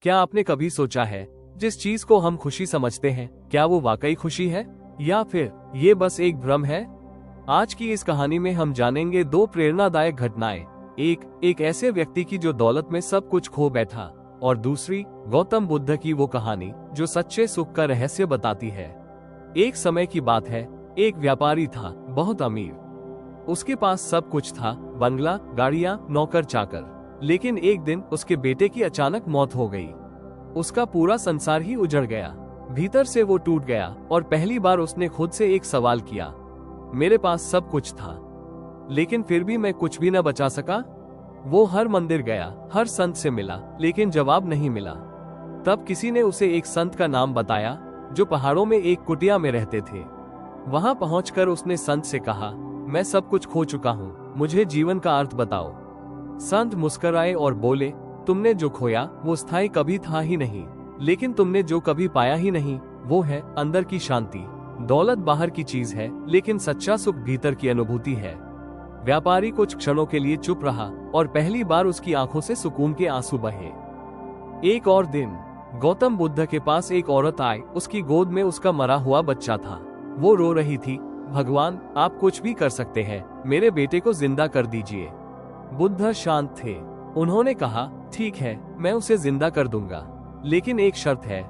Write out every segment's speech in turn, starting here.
क्या आपने कभी सोचा है, जिस चीज को हम खुशी समझते हैं, क्या वो वाकई खुशी है या फिर ये बस एक भ्रम है? आज की इस कहानी में हम जानेंगे दो प्रेरणादायक घटनाएं। एक ऐसे व्यक्ति की जो दौलत में सब कुछ खो बैठा, और दूसरी गौतम बुद्ध की वो कहानी जो सच्चे सुख का रहस्य बताती है। एक समय की बात है, एक व्यापारी था, बहुत अमीर। उसके पास सब कुछ था, बंगला, गाड़ियां, नौकर चाकर। लेकिन एक दिन उसके बेटे की अचानक मौत हो गई। उसका पूरा संसार ही उजड़ गया। भीतर से वो टूट गया और पहली बार उसने खुद से एक सवाल किया, मेरे पास सब कुछ था, लेकिन फिर भी मैं कुछ भी न बचा सका। वो हर मंदिर गया, हर संत से मिला, लेकिन जवाब नहीं मिला। तब किसी ने उसे एक संत का नाम बताया जो पहाड़ों में एक कुटिया में रहते थे। वहां पहुंचकर उसने संत से कहा, मैं सब कुछ खो चुका हूँ, मुझे जीवन का अर्थ बताओ। संत मुस्कुराए और बोले, तुमने जो खोया वो स्थायी कभी था ही नहीं, लेकिन तुमने जो कभी पाया ही नहीं वो है अंदर की शांति। दौलत बाहर की चीज है, लेकिन सच्चा सुख भीतर की अनुभूति है। व्यापारी कुछ क्षणों के लिए चुप रहा और पहली बार उसकी आंखों से सुकून के आंसू बहे। एक और दिन गौतम बुद्ध के पास एक औरत आई। उसकी गोद में उसका मरा हुआ बच्चा था। वो रो रही थी, भगवान आप कुछ भी कर सकते हैं, मेरे बेटे को जिंदा कर दीजिए। बुद्ध शांत थे। उन्होंने कहा, ठीक है, मैं उसे जिंदा कर दूंगा, लेकिन एक शर्त है।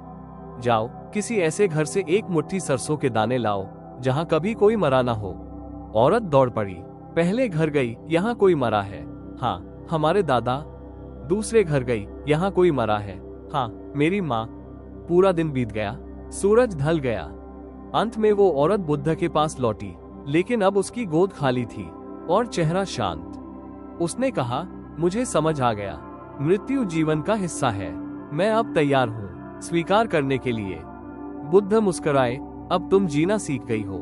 जाओ, किसी ऐसे घर से एक मुट्ठी सरसों के दाने लाओ जहां कभी कोई मरा ना हो। औरत दौड़ पड़ी। पहले घर गई, यहाँ कोई मरा है, हाँ हमारे दादा। दूसरे घर गई, यहाँ कोई मरा है, हाँ मेरी माँ। पूरा दिन बीत गया, सूरज ढल गया। अंत में वो औरत बुद्ध के पास लौटी, लेकिन अब उसकी गोद खाली थी और चेहरा शांत। उसने कहा, मुझे समझ आ गया, मृत्यु जीवन का हिस्सा है, मैं अब तैयार हूँ स्वीकार करने के लिए। बुद्ध मुस्कुराए, अब तुम जीना सीख गई हो।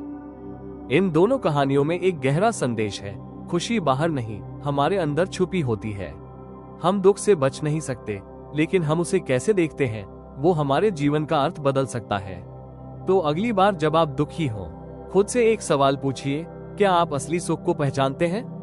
इन दोनों कहानियों में एक गहरा संदेश है, खुशी बाहर नहीं, हमारे अंदर छुपी होती है। हम दुख से बच नहीं सकते, लेकिन हम उसे कैसे देखते हैं वो हमारे जीवन का अर्थ बदल सकता है। तो अगली बार जब आप दुखी हो, खुद से एक सवाल पूछिए, क्या आप असली सुख को पहचानते हैं?